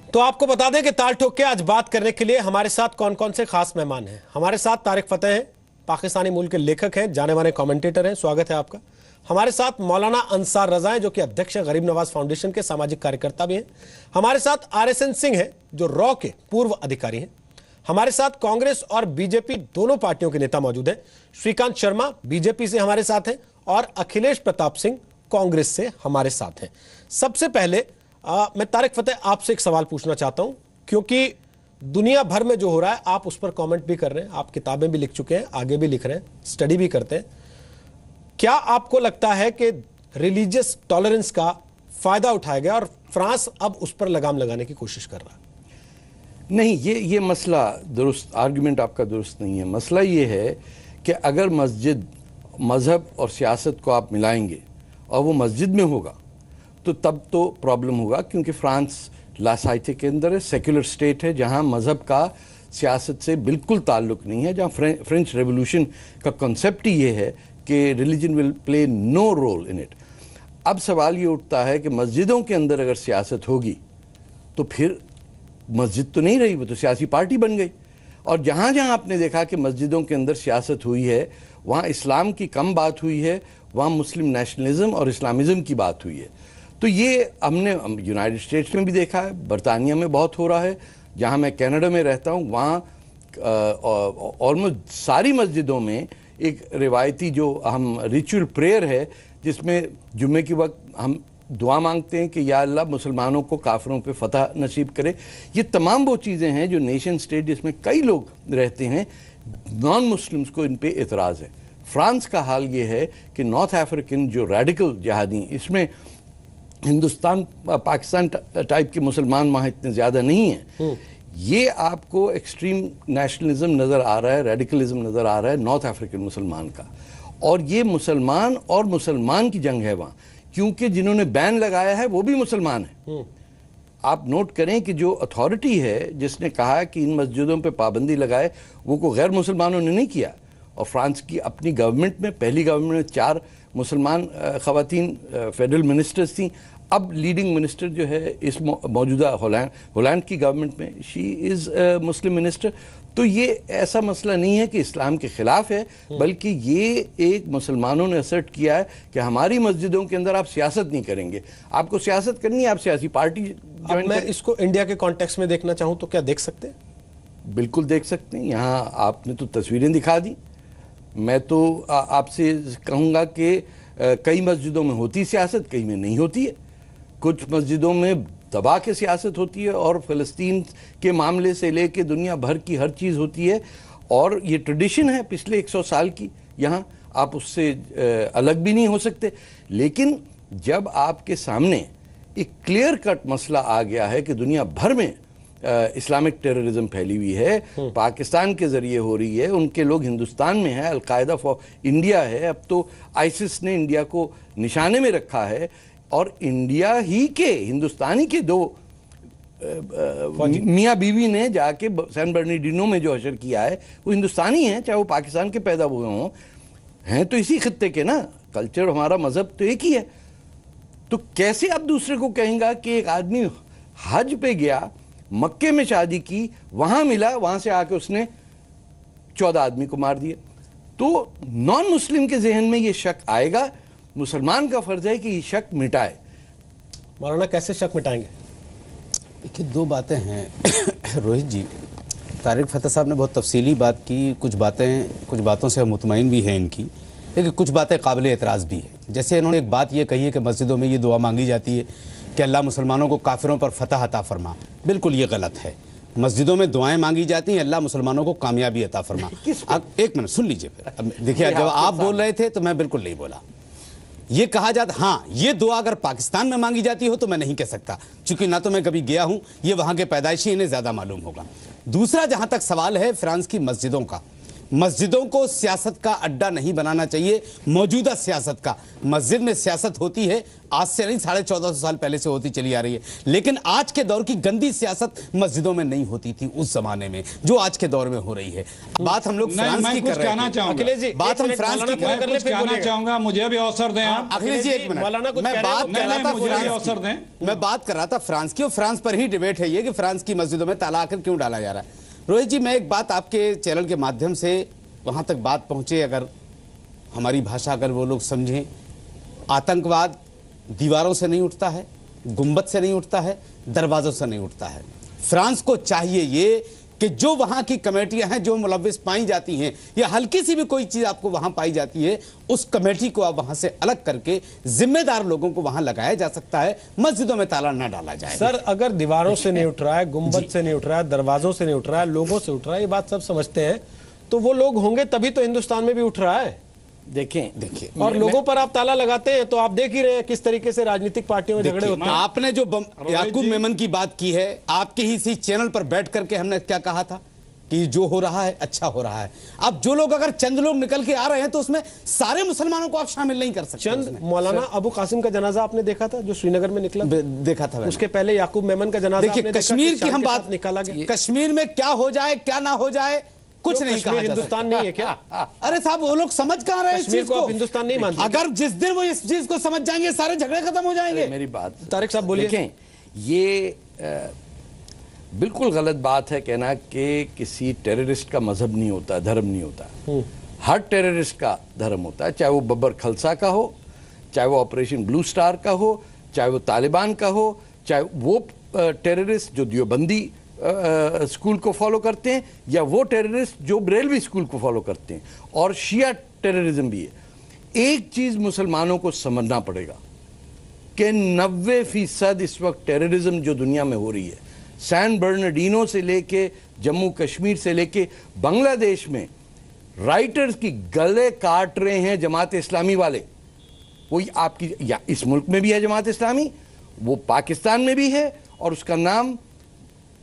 तो आपको बता दें कि ताल ठोक के आज बात करने के लिए हमारे साथ कौन कौन से खास मेहमान हैं। हमारे साथ तारिक फतेह हैं, पाकिस्तानी मूल के लेखक हैं, जाने माने कमेंटेटर हैं, स्वागत है आपका। हमारे साथ मौलाना अंसार रजा हैं, जो कि अध्यक्ष हैं गरीब नवाज फाउंडेशन के, सामाजिक कार्यकर्ता भी हैं। हमारे साथ RSN सिंह हैं, जो रॉ के पूर्व अधिकारी हैं। हमारे साथ कांग्रेस और बीजेपी दोनों पार्टियों के नेता मौजूद हैं। श्रीकांत शर्मा बीजेपी से हमारे साथ हैं और अखिलेश प्रताप सिंह कांग्रेस से हमारे साथ हैं। सबसे पहले मैं तारिक फतेह आपसे एक सवाल पूछना चाहता हूं, क्योंकि दुनिया भर में जो हो रहा है आप उस पर कमेंट भी कर रहे हैं, आप किताबें भी लिख चुके हैं, आगे भी लिख रहे हैं, स्टडी भी करते हैं। क्या आपको लगता है कि रिलीजियस टॉलरेंस का फायदा उठाया गया और फ्रांस अब उस पर लगाम लगाने की कोशिश कर रहा है? नहीं, ये मसला दुरुस्त, आर्गुमेंट आपका दुरुस्त नहीं है। मसला ये है कि अगर मस्जिद, मज़हब और सियासत को आप मिलाएंगे और वो मस्जिद में होगा तो तब तो प्रॉब्लम होगा, क्योंकि फ्रांस लासाइथे के अंदर है, सेक्युलर स्टेट है, जहाँ मज़हब का सियासत से बिल्कुल ताल्लुक़ नहीं है, जहाँ फ्रेंच रेवोल्यूशन का कॉन्सेप्ट ही ये है कि religion will play no role in it. अब सवाल ये उठता है कि मस्जिदों के अंदर अगर सियासत होगी तो फिर मस्जिद तो नहीं रही, वो तो सियासी पार्टी बन गई। और जहाँ जहाँ आपने देखा कि मस्जिदों के अंदर सियासत हुई है, वहाँ इस्लाम की कम बात हुई है, वहाँ मुस्लिम नेशनलिज्म और इस्लामिज़म की बात हुई है। तो ये हमने यूनाइटेड स्टेट्स में भी देखा है, बरतानिया में बहुत हो रहा है, जहाँ मैं कनाडा में रहता हूँ वहाँ ऑलमोस्ट सारी मस्जिदों में एक रिवायती जो हम रिचुअल प्रेयर है, जिसमें जुम्मे के वक्त हम दुआ मांगते हैं कि या अल्लाह मुसलमानों को काफिरों पे फतह नसीब करे। ये तमाम वो चीज़ें हैं जो नेशन स्टेट जिसमें कई लोग रहते हैं, नॉन मुस्लिम्स को इन पे एतराज़ है। फ्रांस का हाल ये है कि नॉर्थ अफ्रीकन जो रेडिकल जिहादी, इसमें हिंदुस्तान पाकिस्तान टाइप के मुसलमान वहाँ इतने ज़्यादा नहीं हैं। ये आपको एक्सट्रीम नेशनलिज्म नज़र आ रहा है, रेडिकलिज्म नज़र आ रहा है नॉर्थ अफ्रीकन मुसलमान का, और ये मुसलमान और मुसलमान की जंग है वहाँ, क्योंकि जिन्होंने बैन लगाया है वो भी मुसलमान है। आप नोट करें कि जो अथॉरिटी है जिसने कहा कि इन मस्जिदों पे पाबंदी लगाए, वो को गैर मुसलमानों ने नहीं किया। और फ्रांस की अपनी गवर्नमेंट में, पहली गवर्नमेंट में 4 मुसलमान ख़वातीन फेडरल मिनिस्टर्स थी। अब लीडिंग मिनिस्टर जो है इस मौजूदा होलैंड की गवर्नमेंट में, शी इज़ मुस्लिम मिनिस्टर। तो ये ऐसा मसला नहीं है कि इस्लाम के ख़िलाफ़ है, बल्कि ये एक मुसलमानों ने असर्ट किया है कि हमारी मस्जिदों के अंदर आप सियासत नहीं करेंगे, आपको सियासत करनी है, आप सियासी पार्टी ज्वाइन। मैं इसको इंडिया के कॉन्टेक्स्ट में देखना चाहूँ तो क्या देख सकते हैं? बिल्कुल देख सकते हैं। यहाँ आपने तो तस्वीरें दिखा दी। मैं तो आपसे कहूँगा कि कई मस्जिदों में होती सियासत, कई में नहीं होती है। कुछ मस्जिदों में दबा के सियासत होती है और फ़लस्तीन के मामले से लेके दुनिया भर की हर चीज़ होती है, और ये ट्रेडिशन है पिछले 100 साल की, यहाँ आप उससे अलग भी नहीं हो सकते। लेकिन जब आपके सामने एक क्लियर कट मसला आ गया है कि दुनिया भर में इस्लामिक टेररिज्म फैली हुई है, पाकिस्तान के ज़रिए हो रही है, उनके लोग हिंदुस्तान में है, अलकायदा फॉर इंडिया है, अब तो आईसिस ने इंडिया को निशाने में रखा है, और इंडिया ही के, हिंदुस्तानी के 2 मियाँ बीवी ने जाके सैन बर्नार्डिनो में जो हशर किया है वो हिंदुस्तानी हैं, चाहे वो पाकिस्तान के पैदा हुए हों, हैं तो इसी खित्ते के ना। कल्चर, हमारा मज़हब तो एक ही है। तो कैसे आप दूसरे को कहेंगे कि एक आदमी हज पे गया, मक्के में शादी की, वहाँ मिला, वहाँ से आके उसने 14 आदमी को मार दिया? तो नॉन मुस्लिम के जहन में ये शक आएगा, मुसलमान का फर्ज है कि ये शक मिटाए। मौलाना कैसे शक मिटाएंगे? देखिए, 2 बातें हैं रोहित जी। तारिक फतेह साहब ने बहुत तफसीली बात की, कुछ बातों से हम मुतमईन भी हैं इनकी, लेकिन कुछ बातें काबिल एतराज़ भी है। जैसे इन्होंने एक बात ये कही है कि मस्जिदों में ये दुआ मांगी जाती है कि अल्लाह मुसलमानों को काफिरों पर फतह अता फरमा। बिल्कुल ये गलत है। मस्जिदों में दुआएं मांगी जाती हैं, अल्लाह मुसलमानों को कामयाबी अता फरमा। एक मिनट सुन लीजिए फिर। देखिए, जब आप बोल रहे थे तो मैं बिल्कुल नहीं बोला। ये कहा जाता, हाँ, ये दुआ अगर पाकिस्तान में मांगी जाती हो तो मैं नहीं कह सकता, क्योंकि ना तो मैं कभी गया हूं, ये वहां के पैदाइशी, इन्हें ज्यादा मालूम होगा। दूसरा, जहां तक सवाल है फ्रांस की मस्जिदों का, मस्जिदों को सियासत का अड्डा नहीं बनाना चाहिए, मौजूदा सियासत का। मस्जिद में सियासत होती है, आज से नहीं 1450 साल पहले से होती चली आ रही है, लेकिन आज के दौर की गंदी सियासत मस्जिदों में नहीं होती थी उस जमाने में, जो आज के दौर में हो रही है। बात हम लोग फ्रांस की कर रहे हैं। अखिलेश जी, बात हम फ्रांस की कहना चाहूंगा, मुझे भी अवसर दें आप। अखिलेश जी एक मिनट, मैं बात कर रहा था, अवसर दें। मैं बात कर रहा था फ्रांस की, और फ्रांस पर ही डिबेट है ये कि फ्रांस की मस्जिदों में ताला आखिर क्यों डाला जा रहा है। रोहित जी, मैं एक बात आपके चैनल के माध्यम से वहां तक बात पहुंचे, अगर हमारी भाषा अगर वो लोग समझें, आतंकवाद दीवारों से नहीं उठता है, गुंबद से नहीं उठता है, दरवाजों से नहीं उठता है। फ्रांस को चाहिए ये कि जो वहां की कमेटियां हैं, जो मुलव्विस पाई जाती हैं, या हल्की सी भी कोई चीज आपको वहां पाई जाती है, उस कमेटी को आप वहां से अलग करके जिम्मेदार लोगों को वहां लगाया जा सकता है, मस्जिदों में ताला ना डाला जाए। सर, अगर दीवारों से नहीं उठ रहा है, गुंबद से नहीं उठ रहा है, दरवाजों से नहीं उठ रहा है, लोगों से उठ रहा है, ये बात सब समझते हैं, तो वो लोग होंगे तभी तो हिंदुस्तान में भी उठ रहा है। देखिए और लोगों पर आप ताला लगाते हैं, तो आप देख ही रहे हैं किस तरीके से राजनीतिक पार्टियों में झगड़े होते हैं। आपने जो याकूब मेमन की बात की है, आपके ही इसी चैनल पर बैठ करके हमने क्या कहा था कि जो हो रहा है अच्छा हो रहा है। अब जो लोग, अगर चंद लोग निकल के आ रहे हैं, तो उसमें सारे मुसलमानों को आप शामिल नहीं कर सकते। चंद मौलाना अबू कासिम का जनाजा आपने देखा था जो श्रीनगर में निकला? देखा था। उसके पहले याकूब मेमन का जनाजा। देखिए, कश्मीर की हम बात निकाला गया, कश्मीर में क्या हो जाए क्या ना हो जाए कुछ नहीं कहा। हिंदुस्तान नहीं है क्या? अरे साहब, वो लोग समझ कहां रहे हैं इस चीज को? हिंदुस्तान नहीं मानते। अगर जिस दिन वो इस चीज को समझ जाएंगे, सारे झगड़े खत्म हो जाएंगे। मेरी बात तारिक साहब बोलिए। देखें, ये बिल्कुल गलत बात है कहना कि किसी टेररिस्ट का मजहब नहीं होता, धर्म नहीं होता। हर टेररिस्ट का धर्म होता है, चाहे वो बब्बर खलसा का हो, चाहे वो ऑपरेशन ब्लू स्टार का हो, चाहे वो तालिबान का हो, चाहे वो टेररिस्ट जो दियोबंदी स्कूल को फॉलो करते हैं, या वो टेररिस्ट जो बरेलवी स्कूल को फॉलो करते हैं, और शिया टेररिज्म भी है। एक चीज मुसलमानों को समझना पड़ेगा कि 90% इस वक्त टेररिज्म जो दुनिया में हो रही है, सैन बर्नार्डिनो से लेके जम्मू कश्मीर से लेके बांग्लादेश में राइटर्स की गले काट रहे हैं जमात इस्लामी वाले। वो आपकी या इस मुल्क में भी है जमात इस्लामी, वो पाकिस्तान में भी है, और उसका नाम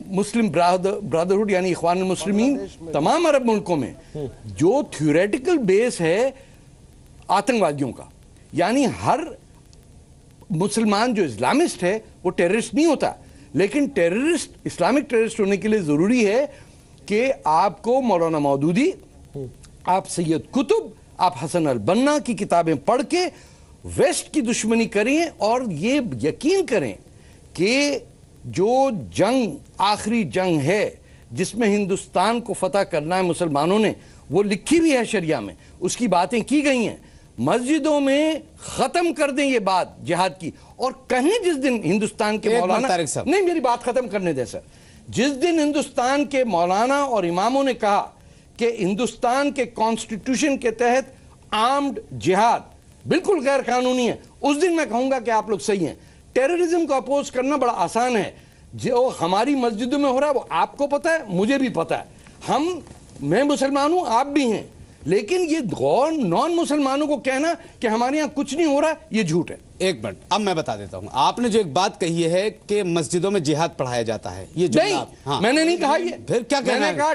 मुस्लिम ब्रदरहुड यानी इख्वान मुस्लिमीन, तमाम अरब मुल्कों में, जो थ्योरेटिकल बेस है आतंकवादियों का। यानी हर मुसलमान जो इस्लामिस्ट है वो टेररिस्ट नहीं होता, लेकिन टेररिस्ट, इस्लामिक टेररिस्ट होने के लिए जरूरी है कि आपको मौलाना मौदूदी, आप सैयद कुतुब, आप हसन अल बन्ना की किताबें पढ़ के वेस्ट की दुश्मनी करें, और ये यकीन करें कि जो जंग, आखिरी जंग है जिसमें हिंदुस्तान को फतह करना है मुसलमानों ने, वो लिखी भी है शरिया में, उसकी बातें की गई हैं। मस्जिदों में खत्म कर दें ये बात जिहाद की, और कहीं जिस दिन हिंदुस्तान के मौलाना, नहीं मेरी बात खत्म करने दे सर, जिस दिन हिंदुस्तान के मौलाना और इमामों ने कहा कि हिंदुस्तान के कॉन्स्टिट्यूशन के तहत आर्म्ड जिहाद बिल्कुल गैर कानूनी है, उस दिन मैं कहूंगा कि आप लोग सही हैं। टेररिज्म को अपोज करना बड़ा आसान है, जो हमारी मस्जिदों में हो रहा है वो आपको पता है, मुझे भी पता है, मैं मुसलमान हूं, आप भी हैं, लेकिन ये गौर नॉन मुसलमानों को कहना कि हमारे यहां कुछ नहीं हो रहा, ये झूठ है। एक मिनट, अब मैं बता देता हूं। आपने जो एक बात कही है कि मस्जिदों में जिहाद पढ़ाया जाता है, ये जो नहीं, हाँ, मैंने नहीं कहा ये। फिर क्या कहना मैंने है? कहा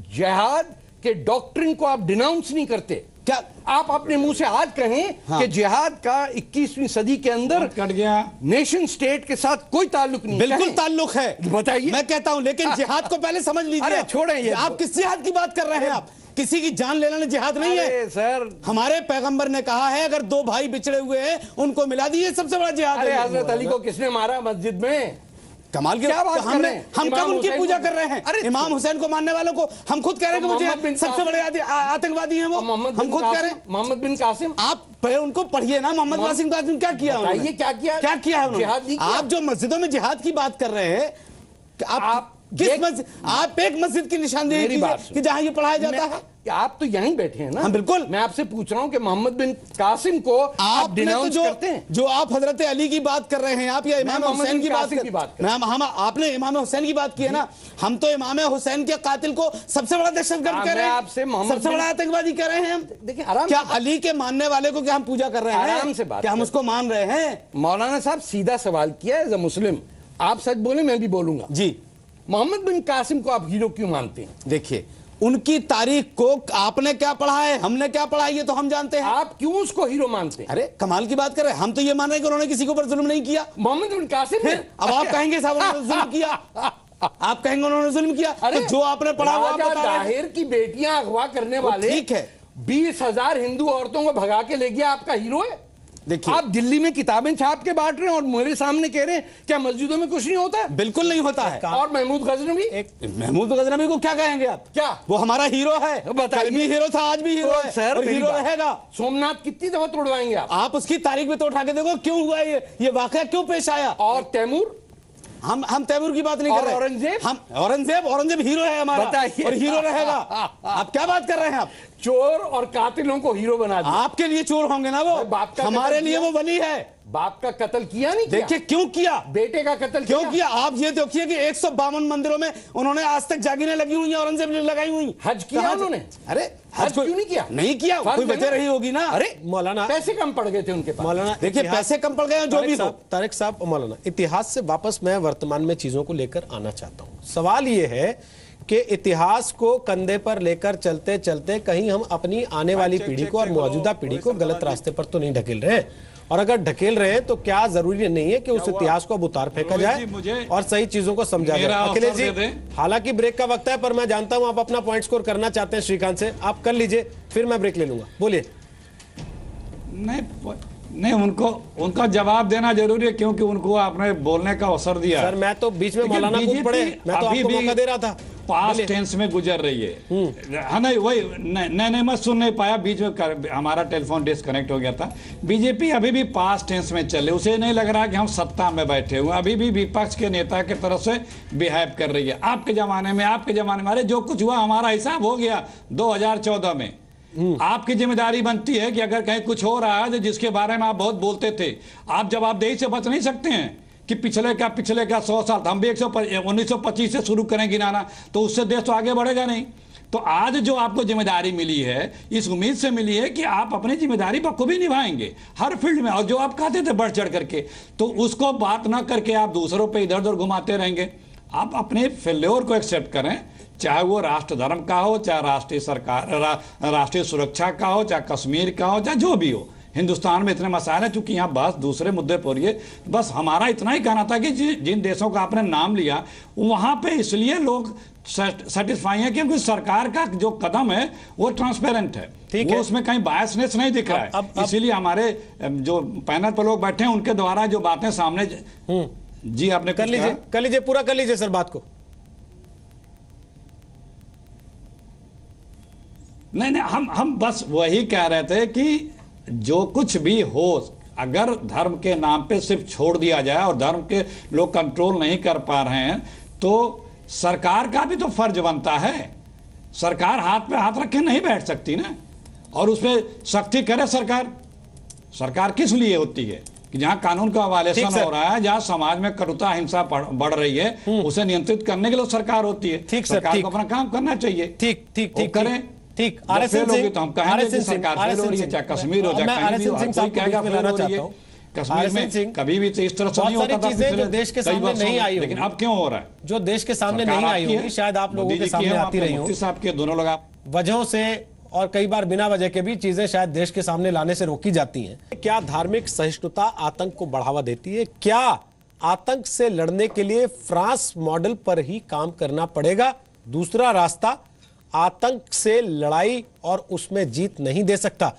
जिहाद के डॉक्ट्रिन को आप डिनाउंस नहीं करते। क्या आप अपने मुंह से आज कहें कि जिहाद का 21वीं सदी के अंदर कट गया, नेशन स्टेट के साथ कोई ताल्लुक नहीं? बिल्कुल ताल्लुक है, बताइए। मैं कहता हूं, लेकिन जिहाद को पहले समझ लीजिए। अरे छोड़ें ये, आप किस जिहाद की बात कर रहे हैं? आप किसी की जान लेना जिहाद नहीं है सर। हमारे पैगंबर ने कहा है, अगर दो भाई बिछड़े हुए हैं उनको मिला दीजिए, सबसे बड़ा जिहाद है। हजरत अली को किसने मारा मस्जिद में? कमाल की क्या बात कर रहे हैं? हम कब उनकी पूजा कर रहे हैं? अरे इमाम हुसैन को मानने वालों को हम खुद कह रहे हैं कि मुझे सबसे बड़े आतंकवादी हैं वो, हम खुद कह रहे हैं। मोहम्मद बिन कासिम, आप पहले उनको पढ़िए ना, मोहम्मद कासिम क्या किया उन्होंने? क्या किया? क्या किया है उन्होंने? आप जो मस्जिदों में जिहाद की बात कर रहे हैं, आप किस मस्जिद, आप एक मस्जिद की निशानदेही कीजिए कि जहां ये पढ़ाया जाता है। आप तो यहीं बैठे हैं ना? हाँ बिल्कुल। मैं आपसे पूछ रहा हूं कि मोहम्मद बिन कासिम को आप डिनाउंस करते हैं? जो आप हजरत अली की बात कर रहे हैं, आप या इमाम हुसैन की बात कर, हम आपने इमाम हुसैन की बात की है ना, हम तो इमाम हुसैन के कातिल को सबसे बड़ा दहशतगर्द कह रहे हैं, आपसे सबसे बड़ा आतंकवादी कह रहे हैं हम। देखिए आराम, क्या अली के मानने वाले को क्या हम पूजा कर रहे हैं? आराम से बात, क्या हम उसको मान रहे हैं? मौलाना साहब सीधा सवाल किया एज अ मुस्लिम, आप सच बोले मैं भी बोलूंगा जी। मोहम्मद बिन कासिम को आप हीरो क्यों मानते हैं? देखिए, उनकी तारीख को आपने क्या पढ़ा है, हमने क्या पढ़ा है, ये तो हम जानते हैं। आप क्यों उसको हीरो मानते हैं? अरे कमाल की बात कर रहे हैं, हम तो ये मान रहे हैं कि उन्होंने किसी के ऊपर जुल्म नहीं किया। मोहम्मद बिन कासिम ने अब आप कहेंगे साहब उन्होंने जुल्म किया, आप कहेंगे उन्होंने जुल्म किया। अरे तो जो आपने पढ़ा वो आप राजा बता रहे हैं। दाहिर की बेटियां अगवा करने वाले, ठीक है, 20,000 हिंदू औरतों को भगा के ले गया, आपका हीरो है? देखिए आप दिल्ली में किताबें छाप के बांट रहे हैं और मेरे सामने कह रहे हैं क्या मस्जिदों में कुछ नहीं होता है? बिल्कुल नहीं होता है। और महमूद गजनवी, महमूद गजनवी को क्या कहेंगे आप? क्या वो हमारा हीरो है, बताइए। कल भी हीरो था, आज भी हीरो है सर और हीरो रहेगा। सोमनाथ कितनी दफा तोड़वाएंगे आप उसकी तारीख भी तो उठा के देखो, क्यों हुआ ये वाकया क्यों पेश आया? और तैमूर, हम तैमूर की बात नहीं कर रहे। औरंगजेब, हम औरंगजेब हीरो है हमारा, बताइए। और हीरो रहेगा। आप क्या बात कर रहे हैं? आप चोर और कातिलों को हीरो बना दिया। आपके लिए चोर होंगे ना वो, बाप का हमारे कत्ल लिए किया? वो बनी है। बाप का कत्ल किया नहीं किया? देखिए क्यों किया, बेटे का कत्ल क्यों किया? आप ये देखिए कि 152 मंदिरों में उन्होंने आज तक जागीरें लगी हुई हैं, औरंगजेब ने लगाई हुई। हज किया कहाँ उन्होंने? अरे हज क्यों नहीं किया? नहीं किया, कोई वजह रही होगी ना। अरे मौलाना, पैसे कम पड़ गए थे उनके पास। मौलाना देखिए पैसे कम पड़ गए, जो भी हो। तारिक साहब, मौलाना, इतिहास से वापस मैं वर्तमान में चीजों को लेकर आना चाहता हूं। सवाल ये है कि इतिहास को कंधे पर लेकर चलते चलते कहीं हम अपनी आने वाली पीढ़ी को और मौजूदा पीढ़ी को गलत रास्ते पर तो नहीं ढकेल रहे हैं? और अगर ढकेल रहे हैं तो क्या जरूरी नहीं है कि उस इतिहास को अब उतार फेंका जाए और सही चीजों को समझा जाए? अखिलेश जी, हालांकि ब्रेक का वक्त है, पर मैं जानता हूं आप अपना पॉइंट स्कोर करना चाहते हैं श्रीकांत से, आप कर लीजिए, फिर मैं ब्रेक ले लूंगा। बोलिए। नहीं, उनका जवाब देना जरूरी है, क्योंकि उनको आपने बोलने का अवसर दिया। सर मैं तो बीच में मौलाना कूद पड़े, मैं तो आपको मौका दे रहा था। पास्ट टेंस में गुजर रही है। हाँ, नहीं वही नहीं मैं सुन नहीं पाया, बीच में हमारा टेलीफोन डिस्कनेक्ट हो गया था। बीजेपी अभी भी पास्ट टेंस में चले, उसे नहीं लग रहा कि हम सत्ता में बैठे हुए, अभी भी विपक्ष के नेता की तरफ से बिहेव कर रही है। आपके जमाने में अरे जो कुछ हुआ हमारा हिसाब हो गया 2014 में। आपकी जिम्मेदारी बनती है कि अगर कहीं कुछ हो रहा है जिसके बारे में आप बहुत बोलते थे, आप जवाबदेही से बच नहीं सकते हैं कि पिछले का 100 साल, हम भी 1925 से शुरू करें गिनाना, तो उससे देश तो आगे बढ़ेगा नहीं। तो आज जो आपको जिम्मेदारी मिली है, इस उम्मीद से मिली है कि आप अपनी जिम्मेदारी बखूबी निभाएंगे हर फील्ड में, और जो आप कहते थे बढ़ चढ़ करके, तो उसको बात ना करके आप दूसरों पे इधर उधर घुमाते रहेंगे। आप अपने फेल्योर को एक्सेप्ट करें, चाहे वो राष्ट्र धर्म का हो, चाहे राष्ट्रीय सरकार, राष्ट्रीय सुरक्षा का हो, चाहे कश्मीर का हो, चाहे जो भी हो। हिंदुस्तान में इतने मसाइल हैं, चूंकि यहाँ बस दूसरे मुद्दे पर ये, बस हमारा इतना ही कहना था कि जिन देशों का आपने नाम लिया वहां पे इसलिए लोग सेटिस्फाई है क्योंकि सरकार का जो कदम है वो ट्रांसपेरेंट है, वो उसमें कहीं बायसनेस नहीं दिख रहा है। इसीलिए हमारे जो पैनल पर लोग बैठे हैं उनके द्वारा जो बातें सामने जी आपने कर लीजिए पूरा कर लीजिए सर बात को। नहीं, हम बस वही कह रहे थे कि जो कुछ भी हो, अगर धर्म के नाम पे सिर्फ छोड़ दिया जाए और धर्म के लोग कंट्रोल नहीं कर पा रहे हैं, तो सरकार का भी तो फर्ज बनता है। सरकार हाथ पे हाथ रखे नहीं बैठ सकती ना, और उसमें सख्ती करे सरकार किस लिए होती है कि जहां कानून का वायलेशन हो रहा है, जहां समाज में कटुता हिंसा बढ़ रही है, उसे नियंत्रित करने के लिए सरकार होती है। ठीक सर, सरकार को अपना काम करना चाहिए। ठीक करें। ठीक, आरएसएन सिंह, तो हम कहेंगे कि सरकार फेल हो रही है, चाहे कश्मीर हो, चाहे कहीं भी हो, कोई कहेगा फेल हो रही है। कश्मीर में कभी भी इस तरह से नहीं होता था, चीजें जो देश के सामने नहीं आई, लेकिन अब क्यों हो रहा है? जो देश के सामने नहीं आई होगी, शायद आप लोगों के सामने आती रही हो, साहब के दोनों लोग वजहों से और कई बार बिना वजह के भी चीजें शायद देश के सामने लाने से रोकी जाती हैं। क्या धार्मिक सहिष्णुता आतंक को बढ़ावा देती है? क्या आतंक से लड़ने के लिए फ्रांस मॉडल पर ही काम करना पड़ेगा? दूसरा रास्ता आतंक से लड़ाई और उसमें जीत नहीं दे सकता।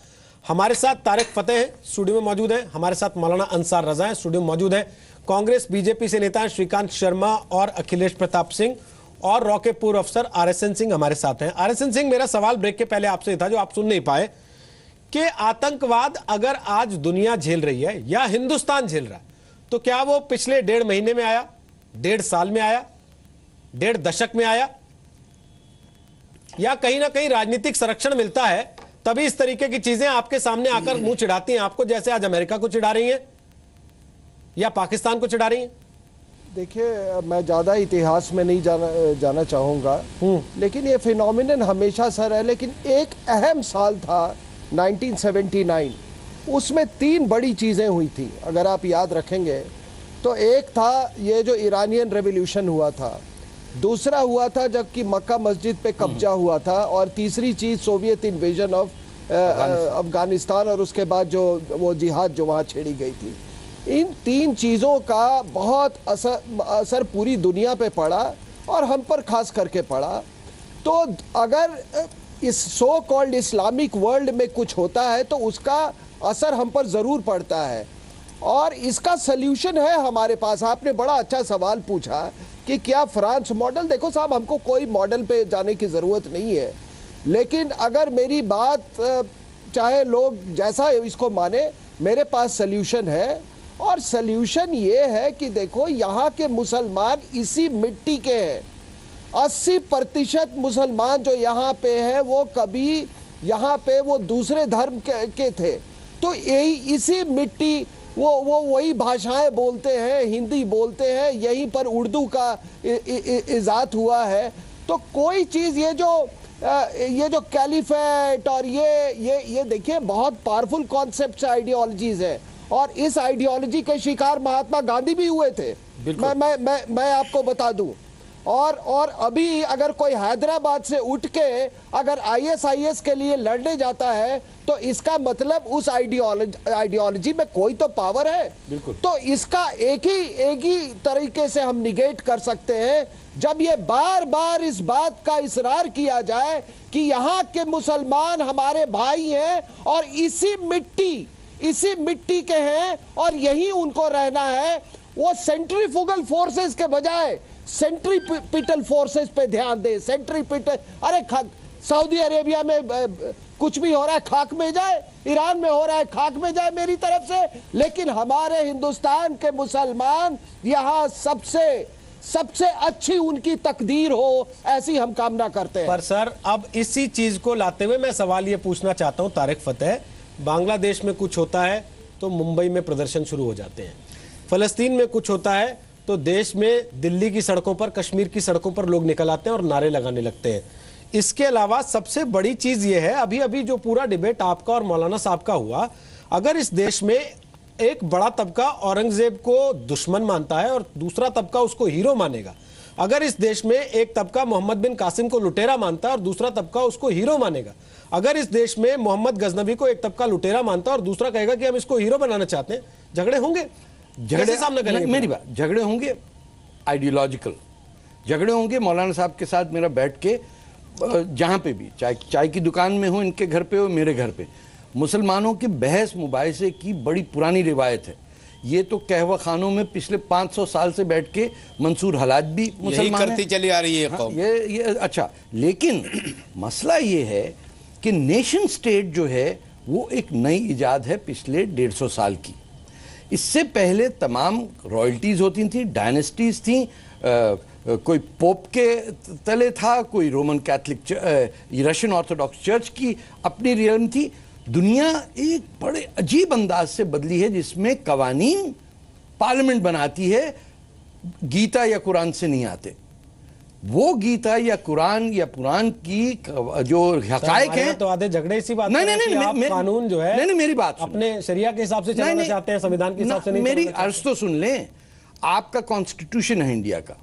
हमारे साथ तारिक फतेह हैं, स्टूडियो में मौजूद हैं। हमारे साथ मौलाना अंसार रजा हैं, स्टूडियो में मौजूद हैं। कांग्रेस बीजेपी से नेता श्रीकांत शर्मा और अखिलेश प्रताप सिंह, और रॉ के पूर्व अफसर आरएसएन सिंह हमारे साथ हैं। आरएसएन सिंह, मेरा सवाल ब्रेक के पहले आपसे था जो आप सुन नहीं पाए, कि आतंकवाद अगर आज दुनिया झेल रही है या हिंदुस्तान झेल रहा है, तो क्या वो पिछले 1.5 महीने में आया, 1.5 साल में आया, 1.5 दशक में आया, या कहीं ना कहीं राजनीतिक संरक्षण मिलता है तभी इस तरीके की चीजें आपके सामने आकर मुंह चिढ़ाती हैं आपको, जैसे आज अमेरिका को चिढ़ा रही हैं या पाकिस्तान को चिढ़ा रही हैं? देखिए, मैं ज़्यादा इतिहास में नहीं जाना चाहूँगा, लेकिन ये फिनोमिनन हमेशा से रहा है। लेकिन एक अहम साल था 1979, उसमें 3 बड़ी चीज़ें हुई थी, अगर आप याद रखेंगे तो। एक था ये जो ईरानियन रेवोल्यूशन हुआ था, दूसरा हुआ था जबकि मक्का मस्जिद पे कब्जा हुआ था, और तीसरी चीज सोवियत इन्वेजन ऑफ अफगानिस्तान, और उसके बाद जो वो जिहाद जो वहाँ छेड़ी गई थी। इन 3 चीज़ों का बहुत असर पूरी दुनिया पे पड़ा और हम पर खास करके पड़ा। तो अगर इस सो कॉल्ड इस्लामिक वर्ल्ड में कुछ होता है तो उसका असर हम पर ज़रूर पड़ता है, और इसका सल्यूशन है हमारे पास। आपने बड़ा अच्छा सवाल पूछा कि क्या फ्रांस मॉडल। देखो साहब, हमको कोई मॉडल पे जाने की ज़रूरत नहीं है, लेकिन अगर मेरी बात चाहे लोग जैसा इसको माने, मेरे पास सल्यूशन है। और सल्यूशन ये है कि देखो, यहाँ के मुसलमान इसी मिट्टी के हैं। 80% मुसलमान जो यहाँ पे हैं वो कभी यहाँ पे वो दूसरे धर्म के थे, तो यही इसी मिट्टी वो वही भाषाएं बोलते हैं, हिंदी बोलते हैं, यहीं पर उर्दू का इजाद हुआ है। तो कोई चीज़ ये जो कैलिफेट और ये देखिए बहुत पावरफुल कॉन्सेप्ट आइडियोलॉजीज है, और इस आइडियोलॉजी के शिकार महात्मा गांधी भी हुए थे। मैं आपको बता दूं। और अभी अगर कोई हैदराबाद से उठ के अगर ISIS के लिए लड़ने जाता है तो इसका मतलब उस आइडियोलॉजी में कोई तो पावर है। तो इसका एक ही तरीके से हम निगेट कर सकते हैं, जब ये बार बार इस बात का इसरार किया जाए कि यहाँ के मुसलमान हमारे भाई हैं और इसी मिट्टी के हैं और यही उनको रहना है। वो सेंट्रीफ्यूगल फोर्सेस के बजाय सेंट्रीपिटल फोर्सेस पे ध्यान दे। सेंट्रीपिटल, अरे सऊदी अरेबिया में कुछ भी हो रहा है खाक में जाए, ईरान में हो रहा है खाक में जाए मेरी तरफ से, लेकिन हमारे हिंदुस्तान के मुसलमान यहाँ सबसे अच्छी उनकी तकदीर हो, ऐसी हम कामना करते हैं। पर सर, अब इसी चीज को लाते हुए मैं सवाल ये पूछना चाहता हूं तारिक फतेह, बांग्लादेश में कुछ होता है तो मुंबई में प्रदर्शन शुरू हो जाते हैं, फलस्तीन में कुछ होता है तो देश में दिल्ली की सड़कों पर, कश्मीर की सड़कों पर लोग निकल आते हैं और नारे लगाने लगते हैं। इसके अलावा सबसे बड़ी चीज यह है, अभी अभी जो पूरा डिबेट आपका और मौलाना साहब का हुआ, अगर इस देश में एक बड़ा तबका औरंगजेब को दुश्मन मानता है और दूसरा तबका उसको हीरो मानेगा, अगर इस देश में एक तबका मोहम्मद बिन कासिम को लुटेरा मानता है और दूसरा तबका उसको हीरो मानेगा, अगर इस देश में मोहम्मद गजनवी को एक तबका लुटेरा मानता है और दूसरा कहेगा कि हम इसको हीरो बनाना चाहते हैं, झगड़े होंगे। झगड़े सामने करेंगे, मेरी बात, झगड़े होंगे आइडियोलॉजिकल, झगड़े होंगे। मौलाना साहब के साथ मेरा बैठ के जहाँ पे भी, चाय की दुकान में हो, इनके घर पे हो, मेरे घर पे, मुसलमानों के बहस मुबाहिसे की बड़ी पुरानी रिवायत है। ये तो कहवा खानों में पिछले 500 साल से बैठ के मंसूर हलाज भी मुसलमान करती चली आ रही है। हाँ, ये अच्छा, लेकिन मसला ये है कि नेशन स्टेट जो है वो एक नई इजाद है पिछले 150 साल की। इससे पहले तमाम रॉयल्टीज होती थी, डायनेस्टीज थी, कोई पोप के तले था, कोई Roman Catholic Russian Orthodox church की अपनी रियल्म थी। दुनिया एक बड़े अजीब अंदाज से बदली है जिसमें कवानीन पार्लियामेंट बनाती है, गीता या कुरान से नहीं आते। वो गीता या कुरान या पुराण की जो हकायक है, तो आधे झगड़े इसी बात नहीं, कानून जो है नहीं, मेरी बात अपने शरिया के हिसाब से चलाना चाहते हैं, संविधान के हिसाब से नहीं। मेरी अर्ज तो सुन लें। आपका कॉन्स्टिट्यूशन है इंडिया का,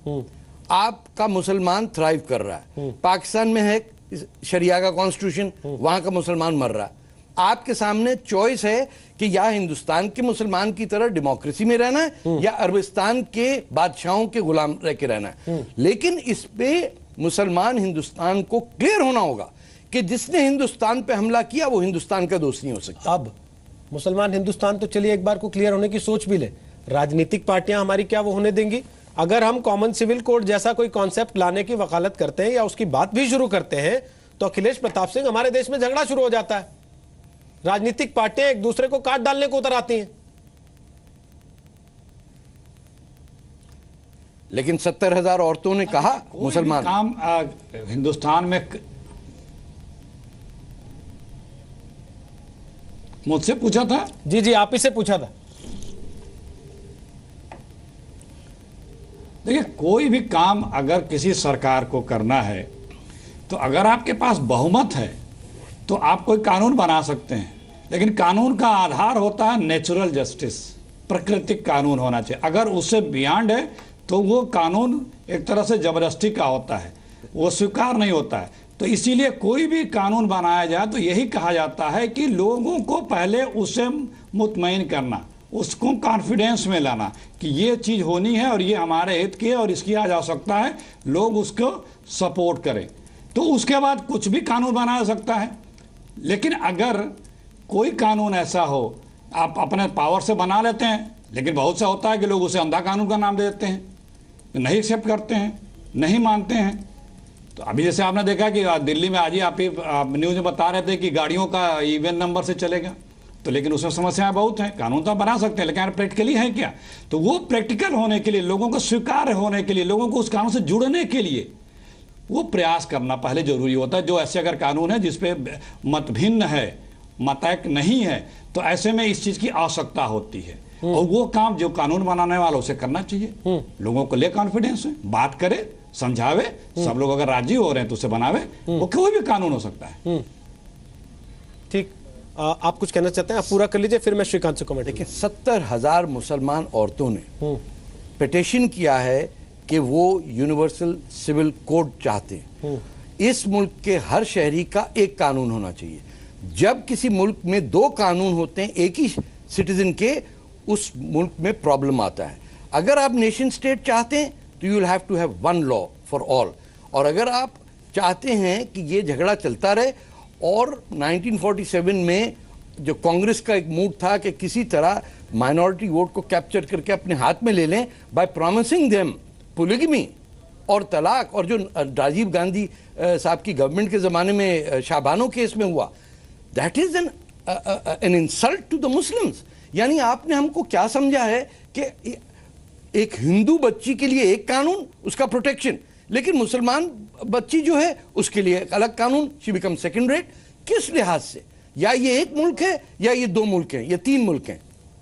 आपका मुसलमान थ्राइव कर रहा है। पाकिस्तान में है शरिया का कॉन्स्टिट्यूशन, वहां का मुसलमान मर रहा है। आपके सामने चॉइस है कि या हिंदुस्तान के मुसलमान की तरह डेमोक्रेसी में रहना है या अरबिस्तान के बादशाहों के गुलाम रह के रहना है। लेकिन इस पे मुसलमान हिंदुस्तान को क्लियर होना होगा कि जिसने हिंदुस्तान पे हमला किया वो हिंदुस्तान का दोस्त नहीं हो सकता। अब मुसलमान हिंदुस्तान तो चलिए एक बार को क्लियर होने की सोच भी ले, राजनीतिक पार्टियां हमारी क्या वो होने देंगी? अगर हम कॉमन सिविल कोड जैसा कोई कॉन्सेप्ट लाने की वकालत करते हैं या उसकी बात भी शुरू करते हैं तो अखिलेश प्रताप सिंह, हमारे देश में झगड़ा शुरू हो जाता है। राजनीतिक पार्टियां एक दूसरे को काट डालने को उतर आती हैं। लेकिन 70,000 औरतों ने कहा मुसलमान काम हिंदुस्तान में मुझसे पूछा था। जी आप ही से पूछा था। देखिए, कोई भी काम अगर किसी सरकार को करना है तो अगर आपके पास बहुमत है तो आप कोई कानून बना सकते हैं, लेकिन कानून का आधार होता है नेचुरल जस्टिस, प्राकृतिक कानून होना चाहिए। अगर उससे बियॉन्ड है तो वो कानून एक तरह से जबरदस्ती का होता है, वो स्वीकार नहीं होता है। तो इसीलिए कोई भी कानून बनाया जाए तो यही कहा जाता है कि लोगों को पहले उसे मुतमईन करना, उसको कॉन्फिडेंस में लाना कि ये चीज़ होनी है और ये हमारे हित की है और इसकी आज आवश्यकता है, लोग उसको सपोर्ट करें, तो उसके बाद कुछ भी कानून बनाया जा सकता है। लेकिन अगर कोई कानून ऐसा हो, आप अपने पावर से बना लेते हैं, लेकिन बहुत सा होता है कि लोग उसे अंधा कानून का नाम दे देते हैं, नहीं एक्सेप्ट करते हैं, नहीं मानते हैं। तो अभी जैसे आपने देखा कि दिल्ली में आज ही आप न्यूज़ में बता रहे थे कि गाड़ियों का इवन नंबर से चलेगा, तो लेकिन उसमें समस्याएं बहुत हैं। कानून तो बना सकते हैं लेकिन प्रैक्टिकली है क्या? तो वो प्रैक्टिकल होने के लिए, लोगों को स्वीकार्य होने के लिए, लोगों को उस कानून से जुड़ने के लिए वो प्रयास करना पहले जरूरी होता है। जो ऐसे अगर कानून है जिसपे मत भिन्न है, मतैक नहीं है, तो ऐसे में इस चीज की आवश्यकता होती है और वो काम जो कानून बनाने वाला उसे करना चाहिए। लोगों को ले कॉन्फिडेंस है, बात करे, समझावे, सब लोग अगर राजी हो रहे हैं तो उसे बनावे, वो कोई भी कानून हो सकता है। ठीक, आप कुछ कहना चाहते हैं? आप पूरा कर लीजिए, फिर मैं श्रीकांत से कमेंट। देखिए, 70,000 मुसलमान औरतों ने पिटिशन किया है कि वो यूनिवर्सल सिविल कोड चाहते हैं। इस मुल्क के हर शहरी का एक कानून होना चाहिए। जब किसी मुल्क में दो कानून होते हैं एक ही सिटीजन के, उस मुल्क में प्रॉब्लम आता है। अगर आप नेशन स्टेट चाहते हैं तो you will have to have one law for all, और अगर आप चाहते हैं कि ये झगड़ा चलता रहे, और 1947 में जो कांग्रेस का एक मूड था कि किसी तरह माइनॉरिटी वोट को कैप्चर करके अपने हाथ में ले लें बाय प्रॉमिसिंग देम पोलिगमी और तलाक, और जो राजीव गांधी साहब की गवर्नमेंट के ज़माने में शाबानो केस में हुआ, that is an insult to the Muslims. यानी आपने हमको क्या समझा है कि एक हिंदू बच्ची के लिए एक कानून, उसका प्रोटेक्शन, लेकिन मुसलमान बच्ची जो है उसके लिए एक अलग कानून, शी बिकम सेकंड रेट। किस लिहाज से? या ये एक मुल्क है या ये दो मुल्क हैं या तीन मुल्क हैं?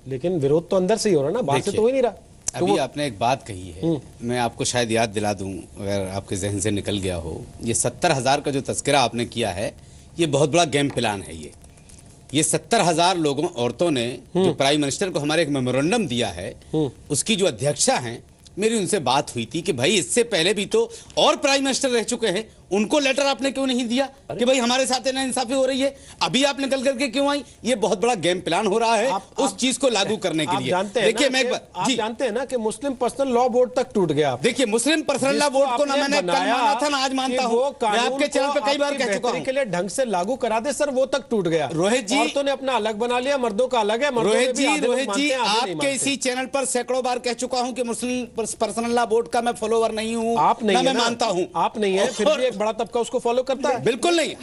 लेकिन विरोध तो अंदर से ही हो रहा है ना, बाहर से तो हो ही नहीं रहा। अभी आपने एक बात कही है, मैं आपको शायद याद दिला दूं अगर आपके जहन से निकल गया हो। ये 70,000 का जो तस्करा आपने किया है, ये बहुत बड़ा गेम प्लान है। ये 70,000 लोगों, औरतों ने जो प्राइम मिनिस्टर को हमारे एक मेमोरेंडम दिया है, उसकी जो अध्यक्षा हैं, मेरी उनसे बात हुई थी कि भाई इससे पहले भी तो और प्राइम मिनिस्टर रह चुके हैं, उनको लेटर आपने क्यों नहीं दिया कि भाई हमारे साथ नाइंसाफी हो रही है, अभी आप निकल करके क्यों आई? ये बहुत बड़ा गेम प्लान हो रहा है उस चीज को लागू करने के लिए। देखिए, मैं आप जानते हैं ना कि मुस्लिम पर्सनल लॉ बोर्ड तक टूट गया। देखिए, मुस्लिम पर्सनल लॉ बोर्ड को ना मैंने कल माना था ना आज मानता हूं, मैं आपके चैनल पे कई बार कह चुका हूं के लिए ढंग से लागू करा दे सर, वो तक टूट गया। रोहित जी, औरतों ने अपना अलग बना लिया, मर्दों का अलग है। रोहित जी, आपके इसी चैनल पर सैकड़ों बार कह चुका हूं कि मुस्लिम पर्सनल लॉ बोर्ड का मैं फॉलोवर नहीं हूं। आप नहीं, मैं मानता हूं आप नहीं है, फिर भी एक बड़ा तबका उसको फॉलो करता है। बिल्कुल नहीं।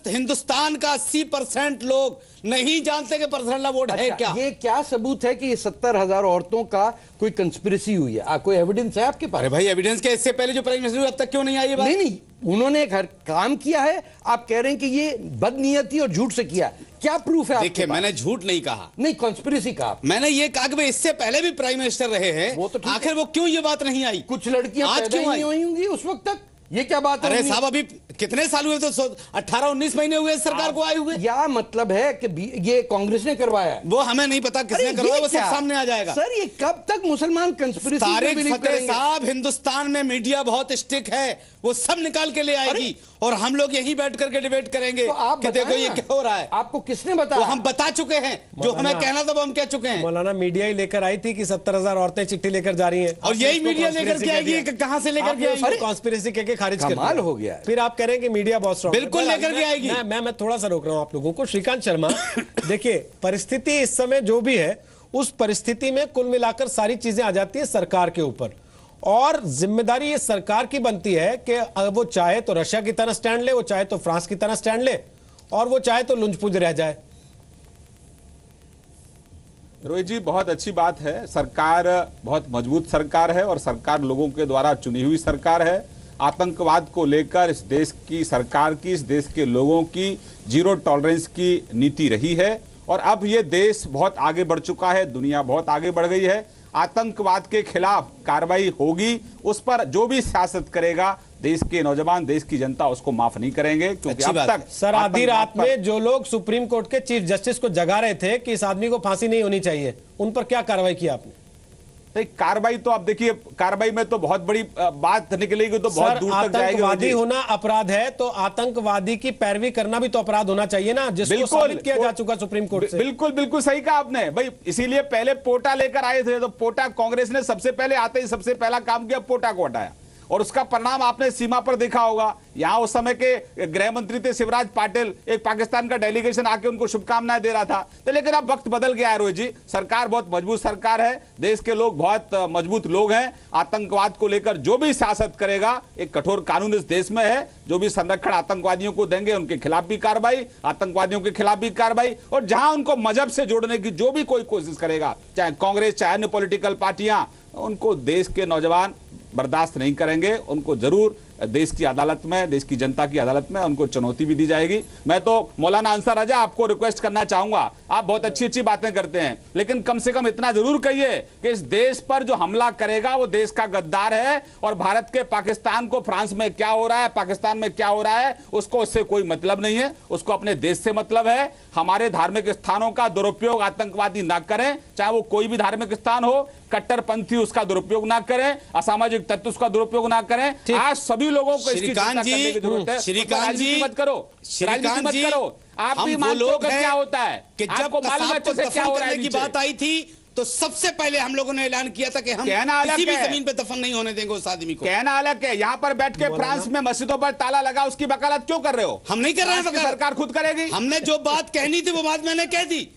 हिंदुस्तान का 80% लोग नहीं जानते कि पर्सनल लॉ बोर्ड है क्या। ये क्या सबूत है कि ये 70,000 औरतों का कोई कंस्पिरेसी हुई है? कोई एविडेंस है आपके पास? अरे भाई, एविडेंस के इससे पहले जो प्राइम मिनिस्टर अब तक क्यों नहीं आई? नहीं नहीं, उन्होंने एक काम किया है, आप कह रहे हैं कि ये बदनीयती और झूठ से किया। क्या प्रूफ है? देखिए, मैंने झूठ नहीं कहा, नहीं कंस्पिरेसी कहा। मैंने ये कहा कि इससे पहले भी प्राइम मिनिस्टर रहे हैं, वो तो आखिर वो क्यों ये बात नहीं आई? कुछ लड़कियां आज पैदा क्यों नहीं हुई होंगी उस वक्त तक। ये क्या बात है? अरे साहब, अभी कितने साल हुए? तो 18-19 महीने हुए सरकार को आए हुए। क्या मतलब है कि ये कांग्रेस ने करवाया है? वो हमें नहीं पता किसने करवाया, वो सब सामने आ जाएगा। सर, ये कब तक मुसलमान कंस्पिरेसी तारिक फतेह साहब, हिंदुस्तान में मीडिया बहुत स्टिक है, वो सब निकाल के ले आएगी और हम लोग यहीं बैठ करके डिबेट करेंगे तो आप कि देखो ये क्या हो रहा है। आपको किसने बताया? वो हम बता चुके हैं, जो हमें कहना था वो हम कह चुके हैं। मौलाना, मीडिया ही लेकर आई थी कि 70,000 औरतें चिट्ठी लेकर जा रही हैं, और यही मीडिया लेकर के आएगी। कहां से लेकर के आएगी? कॉन्स्पिरेसी कह के खारिज कर कमाल हो गया। फिर आप कह रहे हैं कि मीडिया बहुत स्ट्रांग। बिल्कुल लेकर के आएगी। मैं थोड़ा सा रोक रहा हूं आप लोगों को। श्रीकांत शर्मा, देखिए, परिस्थिति इस समय जो भी है, उस परिस्थिति में कुल मिलाकर सारी चीजें आ जाती है सरकार के ऊपर, और जिम्मेदारी ये सरकार की बनती है कि वो चाहे तो रशिया की तरह स्टैंड ले, वो चाहे तो फ्रांस की तरह स्टैंड ले, और वो चाहे तो लुंजपुंज रह जाए। रोहित जी, बहुत अच्छी बात है। सरकार बहुत मजबूत सरकार है और सरकार लोगों के द्वारा चुनी हुई सरकार है। आतंकवाद को लेकर इस देश की सरकार की, इस देश के लोगों की जीरो टॉलरेंस की नीति रही है, और अब ये देश बहुत आगे बढ़ चुका है, दुनिया बहुत आगे बढ़ गई है। आतंकवाद के खिलाफ कार्रवाई होगी, उस पर जो भी सियासत करेगा देश के नौजवान, देश की जनता उसको माफ नहीं करेंगे, क्योंकि अब तक सर आधी रात में जो लोग सुप्रीम कोर्ट के चीफ जस्टिस को जगा रहे थे कि इस आदमी को फांसी नहीं होनी चाहिए, उन पर क्या कार्रवाई की आपने? नहीं, कार्रवाई तो आप देखिए, कार्रवाई में तो बहुत बड़ी बात निकलेगी तो बहुत दूर तक जाएगी। आतंकवादी होना अपराध है तो आतंकवादी की पैरवी करना भी तो अपराध होना चाहिए ना, जिसको साबित किया जा चुका सुप्रीम कोर्ट से। बिल्कुल बिल्कुल सही कहा आपने भाई, इसीलिए पहले पोटा लेकर आए थे, तो पोटा कांग्रेस ने सबसे पहले आते ही सबसे पहला काम किया, पोटा को हटाया, और उसका परिणाम आपने सीमा पर देखा होगा। यहां उस समय के गृह मंत्री थे शिवराज पाटिल, एक पाकिस्तान का डेलीगेशन आके उनको शुभकामनाएं दे रहा था। तो लेकिन अब वक्त बदल गया है रोहित जी, सरकार बहुत मजबूत सरकार है, देश के लोग बहुत मजबूत लोग हैं। आतंकवाद को लेकर जो भी सियासत करेगा, एक कठोर कानून इस देश में है, जो भी संरक्षण आतंकवादियों को देंगे उनके खिलाफ भी कार्रवाई, आतंकवादियों के खिलाफ भी कार्रवाई, और जहां उनको मजहब से जोड़ने की जो भी कोई कोशिश करेगा, चाहे कांग्रेस चाहे अन्य पॉलिटिकल पार्टियां, उनको देश के नौजवान बर्दाश्त नहीं करेंगे। उनको जरूर देश की अदालत में, देश की जनता की अदालत में उनको चुनौती भी दी जाएगी। मैं तो मौलाना अंसार रजा आपको रिक्वेस्ट करना चाहूंगा, आप बहुत अच्छी अच्छी बातें करते हैं, लेकिन कम से कम इतना जरूर कहिए कि इस देश पर जो हमला करेगा वो देश का गद्दार है, और भारत के पाकिस्तान को फ्रांस में क्या हो रहा है, पाकिस्तान में क्या हो रहा है, उसको उससे कोई मतलब नहीं है, उसको अपने देश से मतलब है। हमारे धार्मिक स्थानों का दुरुपयोग आतंकवादी ना करें, चाहे वो कोई भी धार्मिक स्थान हो, कट्टरपंथी उसका दुरुपयोग ना करें, असामाजिक तत्व उसका दुरुपयोग ना करें। आज सभी लोगों को इसकी चिंता करने की जरूरत है। श्रीकांत जी मत करो, राजनीति मत करो, आप भी मानते हो कि क्या होता है कि जब मालूम है क्या हो रहा है की बात आई थी तो सबसे पहले हम लोगों ने ऐलान किया था कि हम किसी भी जमीन पे दफन नहीं होने देंगे उस आदमी को। कहना अलग है, यहाँ पर बैठ के फ्रांस में मस्जिदों पर ताला लगा, उसकी वकालत क्यों कर रहे हो? हम नहीं कर रहे हैं, सरकार खुद करेगी। हमने जो बात कहनी थी वो बात मैंने कह दी।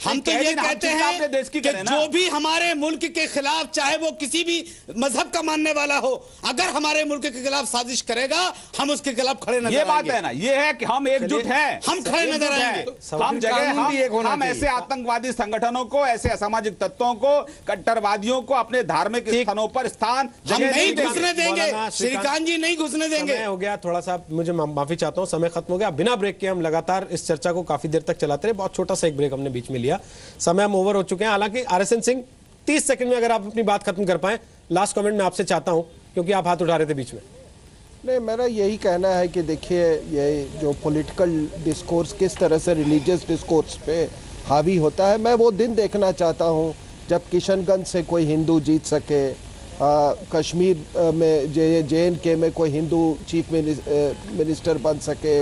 हम तो ये कहते हैं कि जो भी हमारे मुल्क के खिलाफ, चाहे वो किसी भी मजहब का मानने वाला हो, अगर हमारे मुल्क के खिलाफ साजिश करेगा, हम उसके खिलाफ खड़े नजर आएंगे। ये बात है ना, ये है कि हम एकजुट हैं, हम खड़े नजर आएंगे। हम जगह हम ऐसे आतंकवादी संगठनों को, ऐसे असामाजिक तत्वों को, कट्टरवादियों को अपने धार्मिक स्थानों पर स्थान हम नहीं घुसने देंगे। श्रीकांत जी नहीं घुसने देंगे। हो गया थोड़ा सा, मुझे माफी चाहता हूं, समय खत्म हो गया। बिना ब्रेक के हम लगातार इस चर्चा को काफी देर तक चलाते रहे, बहुत छोटा सा एक ब्रेक हमने बीच में लिया, समय हम ओवर हो चुके हैं। हालांकि आरएसएन सिंह 30 सेकंड में अगर आप अपनी बात खत्म कर पाएं, लास्ट कमेंट मैं आपसे चाहता हूं, क्योंकि आप हाथ उठा रहे थे बीच में। नहीं, मेरा यही कहना है कि देखिए, ये जो पॉलिटिकल डिस्कोर्स किस तरह से रिलीजियस डिस्कोर्स पे हावी होता है, मैं वो दिन देखना चाहता हूँ जब किशनगंज से कोई हिंदू जीत सके, कश्मीर में JNK में कोई हिंदू चीफ मिनिस्टर बन सके,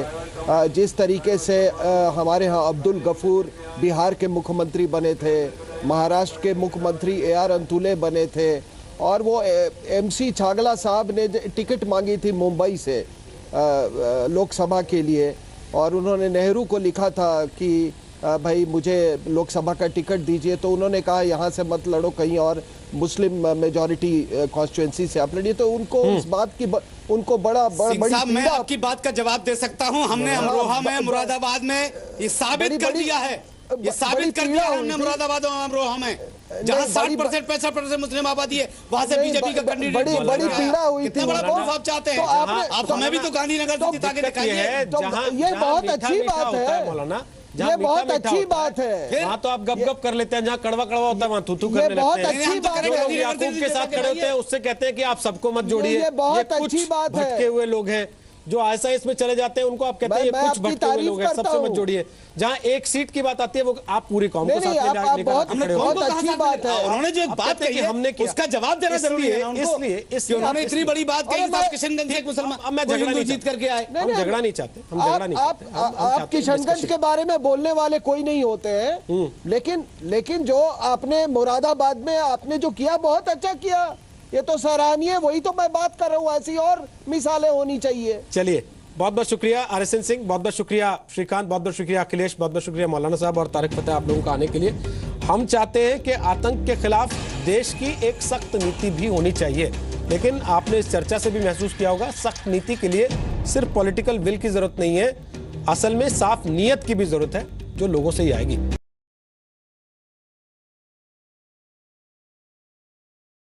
जिस तरीके से हमारे यहाँ अब्दुल गफूर बिहार के मुख्यमंत्री बने थे, महाराष्ट्र के मुख्यमंत्री AR अंतुले बने थे, और वो MC छागला साहब ने टिकट मांगी थी मुंबई से लोकसभा के लिए, और उन्होंने नेहरू को लिखा था कि भाई मुझे लोकसभा का टिकट दीजिए, तो उन्होंने कहा यहाँ से मत लड़ो, कहीं और मुस्लिम मेजॉरिटी कॉन्स्टिट्यूएंसी से आप लड़िए। तो उनको इस बात की उनको बड़ी मैं आपकी बात का जवाब दे सकता हूँ। हमने अमरोहा में, मुरादाबाद में ये साबित कर दिया है, ये साबित कर दिया हमने मुरादाबाद और अमरोहा में, जहाँ 60% 65% मुस्लिम आबादी है, वहाँ से बीजेपी का कैंडिडेट बड़ी पीड़ा हुई थी। कितना बड़ा खौफ आप चाहते हैं? आप हमें भी तो गांधीनगर से जिता के दिखाइए। ये बहुत अच्छी बात है मौलाना, ये बहुत अच्छी बात है। वहाँ तो आप गप कर लेते हैं, जहाँ कड़वा होता है वहाँ थू करने लगते हैं। अच्छी बात है। याकूब के साथ खड़े होते हैं, उससे कहते हैं कि आप सबको मत जोड़िए। ये बहुत अच्छी बात है। भटके हुए लोग हैं जो ISIS में चले जाते हैं, उनको आप कहते हैं ये कुछ भटके हुए लोग हैं, सबसे मत जोड़िए। जहाँ एक सीट की बात आती है वो आप पूरी कौम को साथ में लेकर बहुत अच्छी बात है। उन्होंने जो बात कही हमने उसका जवाब देना जरूरी है। इसलिए उन्होंने इतनी बड़ी बात कही, आप किशनगंज से मुसलमान, मैं झगड़ा नहीं जीत करके आए, हम झगड़ा नहीं चाहते, हम झगड़ा नहीं चाहते। आप किशनगंज के बारे में बोलने वाले कोई नहीं होते हैं, लेकिन जो आपने मुरादाबाद में आपने जो किया बहुत अच्छा किया, ये तो सराहनीय, वही तो मैं बात कर रहा हूँ, ऐसी और मिसालें होनी चाहिए। चलिए, बहुत बहुत शुक्रिया आरएसएन सिंह, बहुत बहुत शुक्रिया श्रीकांत, बहुत बहुत शुक्रिया अखिलेश, बहुत बहुत शुक्रिया मौलाना साहब और तारिक फतेह आप लोगों का आने के लिए। हम चाहते हैं कि आतंक के खिलाफ देश की एक सख्त नीति भी होनी चाहिए, लेकिन आपने इस चर्चा से भी महसूस किया होगा सख्त नीति के लिए सिर्फ पॉलिटिकल विल की जरूरत नहीं है, असल में साफ नीयत की भी जरूरत है, जो लोगों से ही आएगी।